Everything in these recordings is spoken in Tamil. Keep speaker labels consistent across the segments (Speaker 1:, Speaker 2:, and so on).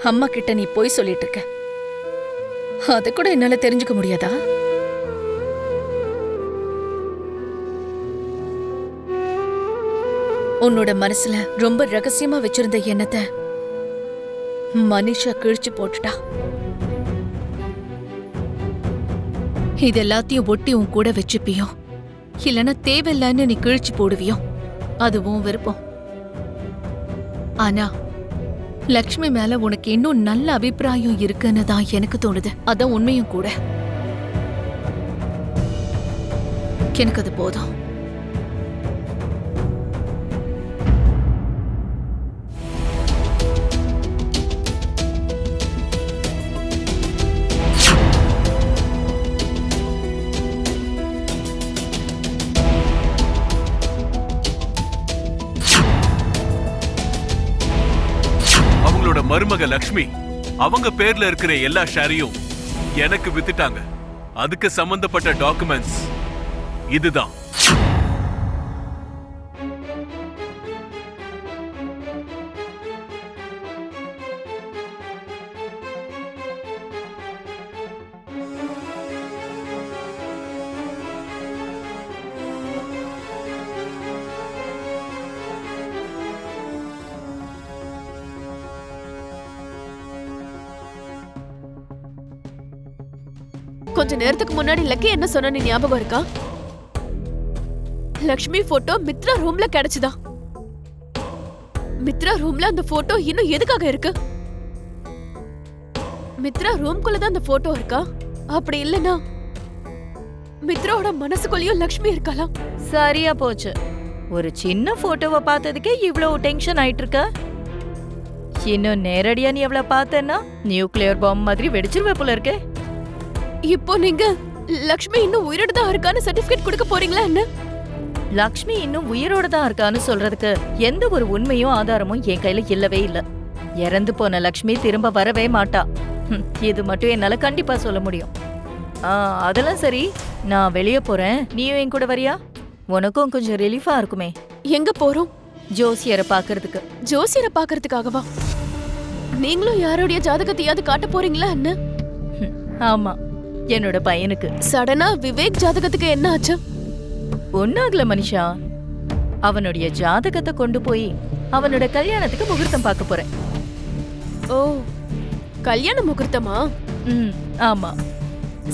Speaker 1: அம்மா கிட்ட நீ போய் சொல்லிட்டு இருக்க. அத கூட என்னால தெரிஞ்சுக்க முடியாதா? உன்னோட மனசுல ரொம்ப ரகசியமா வச்சிருந்த எண்ணத்தை மனிஷா கிழிச்சு போட்டுட்டா. இது எல்லாத்தையும் ஒட்டி உன் கூட வச்சுப்பியோ இல்லனா தேவையில்லைன்னு நீ கிழிச்சு போடுவியோ அதுவும் விருப்பம். ஆனா லக்ஷ்மி மேல உனக்கு இன்னும் நல்ல அபிப்பிராயம் இருக்குன்னு தான் எனக்கு தோணுது. அதான் உண்மையும் கூட. எனக்கு அது போதும்.
Speaker 2: மருமக லக்ஷ்மி அவங்க பேர்ல இருக்கிற எல்லா ஷேரையும் எனக்கு வித்துட்டாங்க. அதுக்கு சம்பந்தப்பட்ட டாக்குமெண்ட்ஸ் இதுதான்.
Speaker 3: கொஞ்ச நேரத்துக்கு முன்னாடி லக்கி என்ன சொன்ன ஞாபகம் இருக்கா? லக்ஷ்மி போட்டோ மித்ரா ரூம்ல கிடைச்சுதா? மித்ரா ரூம்ல அந்த போட்டோ இன்னும் எதுக்காக இருக்கு? மித்ரா ரூம்குள்ளதான் அந்த போட்டோ இருக்கா? அப்படி இல்லனா மித்ராவோட மனசுக்குள்ளேயும் லக்ஷ்மி இருக்கலாம்.
Speaker 4: சரியா போச்சு. ஒரு சின்ன போட்டோவை பார்த்ததுக்கே இவ்வளவு டென்ஷன் ஆயிட்டு இருக்க. இன்னும் நேரடியா நீ எவ்வளவு பார்த்தேன்னா நியூக்ளியர் பாம்பு மாதிரி வெடிச்சிருவே போல இருக்கே.
Speaker 3: இப்போ நீங்க லக்ஷ்மி இன்னும் உயிரோட தான் இருக்கான்னு சர்டிபிகேட் கொடுக்க போறீங்களா என்ன?
Speaker 4: லக்ஷ்மி இன்னும் உயிரோட தான் இருக்கான்னு சொல்றதுக்கு எந்த ஒரு உண்மையும் ஆதாரமும் என் கையில இல்லவே இல்ல. இறந்து போன லக்ஷ்மி திரும்ப வரவே மாட்டா. இது மட்டும் என்னால கண்டிப்பா சொல்ல முடியும். அதெல்லாம் சரி, நான் வெளியே போறேன். நீயும் என் கூட வரியா? உனக்கும் கொஞ்சம் ரிலீஃபா இருக்குமே.
Speaker 3: எங்க போறோம்?
Speaker 4: ஜோசியரை பாக்குறதுக்கு.
Speaker 3: ஜோசியரை பாக்குறதுக்காகவா? நீங்களும் யாரோடைய ஜாதகத்தையாவது காட்ட போறீங்களா என்ன?
Speaker 4: ஆமா, என்னோட பையனுக்கு.
Speaker 3: சடனா விவேக் ஜாதகத்துக்கு என்ன ஆச்சு?
Speaker 4: ஒன்னாகல மனிஷா. அவனுடைய ஜாதகத்தை கொண்டு போய் அவனோட கல்யாணத்துக்கு முகூர்த்தம் பார்க்க போறேன்.
Speaker 3: ஓ, கல்யாண முகூர்த்தமா?
Speaker 4: ஆமா.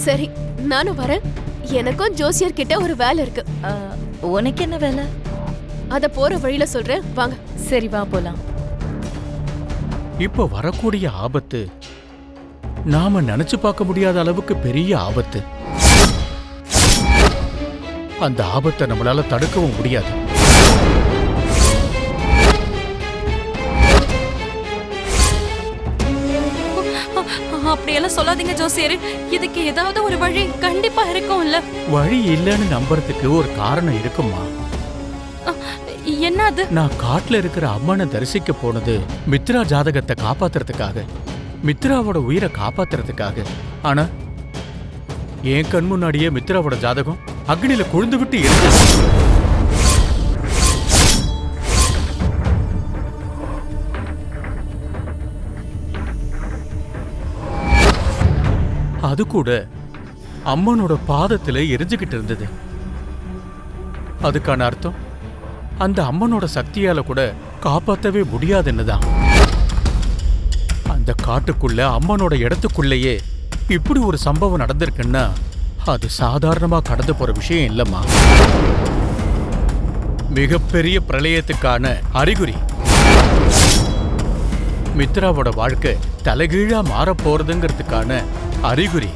Speaker 3: சரி, நானும் வரேன். எனக்கும் ஜோசியர் கிட்ட ஒரு வேலை இருக்கு.
Speaker 4: உனக்கு என்ன வேலை?
Speaker 3: அத போற வழியில சொல்றேன், வாங்க.
Speaker 4: சரி, வா போலாம்.
Speaker 5: இப்போ வரக்கூடிய ஆபத்து நாம நினைச்சு பார்க்க முடியாத அளவுக்கு பெரிய ஆபத்து. அந்த ஆபத்தை நம்மளால தடுக்கவும் முடியாது.
Speaker 6: அப்படியெல்லாம் சொல்லாதீங்க ஜோசியர். இதுக்கு ஏதாவது ஒரு வழி கண்டிப்பா இருக்கும்ல?
Speaker 5: வழி இல்லைன்னு நம்புறதுக்கு ஒரு காரணம் இருக்குமா?
Speaker 6: என்ன அது?
Speaker 5: நான் காட்டுல இருக்கிற அம்மனை தரிசிக்க போனது மித்ரா ஜாதகத்தை காப்பாத்துறதுக்காக, மித்ராவோட உயிரை காப்பாத்துறதுக்காக. ஆனா என் கண் முன்னாடியே மித்ராவோட ஜாதகம் அக்னியில கொழுந்து விட்டு இருக்கு. அது கூட அம்மனோட பாதத்துல எரிஞ்சுகிட்டு இருந்தது. அதுக்கான அர்த்தம் அந்த அம்மனோட சக்தியால கூட காப்பாத்தவே முடியாதுன்னுதான். அந்த காட்டுக்குள்ள அம்மனோட இடத்துக்குள்ளேயே இப்படி ஒரு சம்பவம் நடந்திருக்குன்னா அது சாதாரணமா கடந்து போற விஷயம் இல்லம்மா. மிகப்பெரிய பிரளயத்துக்கான அறிகுறி. மித்ராவோட வாழ்க்கை தலைகீழா மாற போறதுங்கிறதுக்கான அறிகுறி.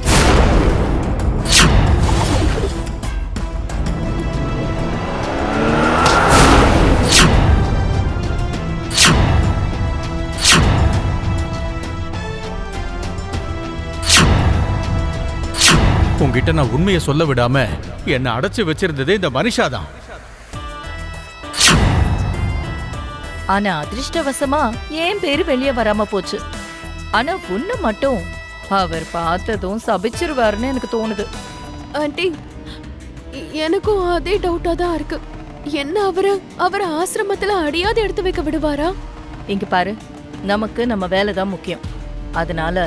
Speaker 5: உங்ககிட்ட நான் உண்மையை சொல்ல விடாம என்ன அடைச்சு வச்சிருந்ததே இந்த மனிஷாதான்.
Speaker 4: ஆனா அதிர்ஷ்டவசமா என் பேரு வெளியே வராம போச்சு. ஆனா உன்னை மட்டும் அவர் பார்த்ததும் சபிச்சிருவாருன்னு எனக்கு தோணுது.
Speaker 3: ஆண்டி, எனக்கும் அதே டவுட்டா தான் இருக்கு. என்ன அவரை ஆசிரமத்துல அடியாத எடுத்து வைக்க விடுவாரா?
Speaker 4: இங்க பாரு, நமக்கு நம்ம வேலைதான் முக்கியம். அதனால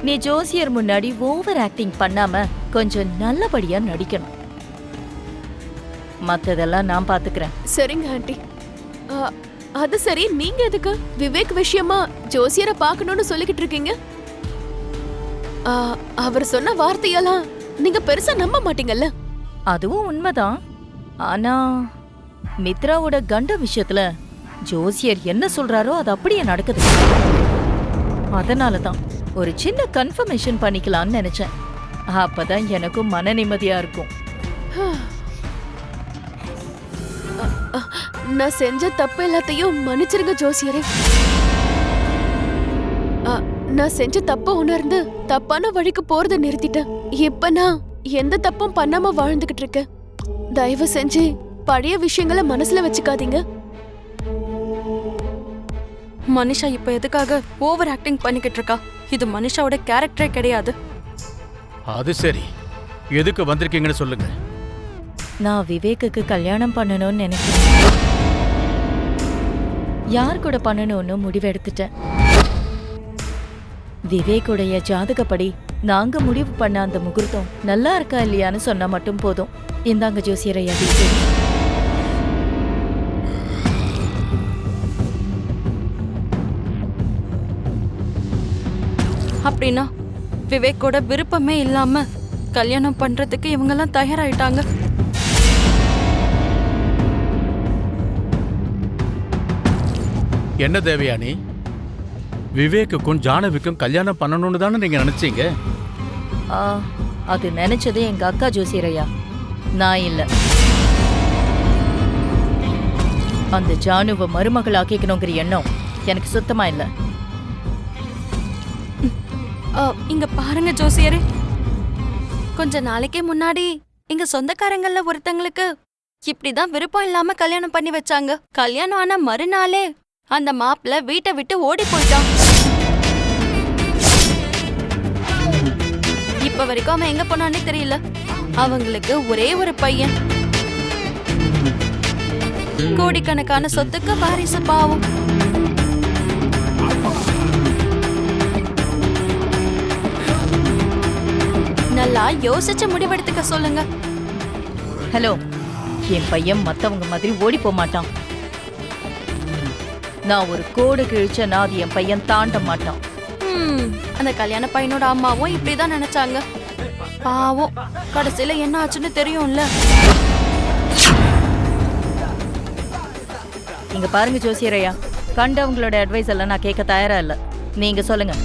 Speaker 4: நீ ஜோசியர் முன்னாடி ஓவர் ஆக்டிங் பண்ணாம கொஞ்சம் நல்லபடியா நடிக்கணும். மத்ததெல்லாம் நான் பாத்துக்கிறேன்.
Speaker 3: சரிங்க ஆண்டி. அது சரி, நீங்க எதுக்கு விவேக் விஷயமா ஜோசியரை பார்க்கணும்னு சொல்லிக்கிட்டு இருக்கீங்க? அவர் சொன்ன வார்த்தையெல்லாம் நீங்க பெருசா நம்ப மாட்டீங்கல்ல?
Speaker 4: அதுவும் உண்மைதான். ஆனா மித்ராவோட கண்ட விஷயத்துல ஜோசியர் என்ன சொல்றாரோ அது அப்படியே நடக்குது. அதனாலதான் ஒரு சின்ன கன்ஃபர்மேஷன் பண்ணிக்கலாம்னு நினைச்சேன். அப்பதான் எனக்கும் மன நிம்மதியா இருக்கும்.
Speaker 3: நான் செஞ்ச தப்பு எல்லாத்தையும் மன்னிச்சிருங்க ஜோசியரே. நான் செஞ்ச தப்ப உணர்ந்து தப்பான வழிக்கு போறத நிறுத்திட்டேன். இப்ப நான் எந்த தப்பும் பண்ணாம வாழ்ந்துகிட்டு இருக்கேன். தயவு செஞ்சு பழைய விஷயங்களை மனசுல வச்சுக்காதீங்க.
Speaker 6: மனிஷா இப்ப எதுக்காக ஓவர் ஆக்டிங் பண்ணிக்கிட்டு இருக்கா? இது மனிஷாவோட கேரக்டரே கிடையாது.
Speaker 5: அது சரி, எதுக்கு வந்திருக்கீங்கன்னு சொல்லுங்க.
Speaker 4: நான் விவேக்குக்கு கல்யாணம் பண்ணணும்னு நினைக்கிறேன். யார் கூட பண்ணணும்னு முடிவெடுத்துட்டேன். விவேக்குடைய ஜாதகப்படி நாங்க முடிவு பண்ண அந்த முகூர்த்தம் நல்லா இருக்கா இல்லையான்னு சொன்னா மட்டும் போதும். இந்தாங்க ஜோசியரையா.
Speaker 6: அப்படின்னா விவேக்கோட விருப்பமே இல்லாம கல்யாணம் பண்றதுக்கு இவங்கெல்லாம் தயாராயிட்டாங்க.
Speaker 5: என்ன தேவயானி, விவேக்குக்கும் ஜானவிக்கும் கல்யாணம் பண்ணணும்னு தானே நீங்க நினைச்சீங்க?
Speaker 4: அது நினைச்சது எங்க அக்கா ஜோசியரையா, நான் இல்ல. அந்த ஜானுவை மருமகள் ஆக்கிக்கணுங்கிற எண்ணம் எனக்கு சுத்தமா இல்ல.
Speaker 6: இங்க பாருங்க ஜோசியரே, கொஞ்ச நாளைக்கே முன்னாடி எங்க சொந்தக்காரங்கள்ல ஒருத்தங்களுக்கு இப்படிதான் விருப்பம் இல்லாம கல்யாணம் பண்ணி வச்சாங்க. கல்யாணம் ஆன மறுநாளே அந்த மாப்பிள்ள வீட்டை விட்டு ஓடி போயிட்டான். இப்ப வரைக்கும் அவன் எங்க போனானே தெரியல. அவங்களுக்கு ஒரே ஒரு பையன். கோடிக்கணக்கான சொத்துக்கு வாரிசு பாவம். நல்லா யோசிச்சு முடிவெடுத்துக்க சொல்லுங்க.
Speaker 4: ஹலோ, என் பையன் மத்தவங்க மாதிரி ஓடி போக மாட்டான். நான் ஒரு கோடு கிழிச்சனா அது என் பையன் தாண்ட மாட்டான்.
Speaker 6: அந்த கல்யாண பையனோட அம்மாவும் இப்படிதான் நினைச்சாங்க. பாவம், கடைசியில என்ன ஆச்சுன்னு தெரியும்ல.
Speaker 4: இங்க பாருங்க ஜோசியரையா, கண்டவங்களோட அட்வைஸ் எல்லாம் நான் கேட்க தயாரா இல்ல. நீங்க சொல்லுங்க.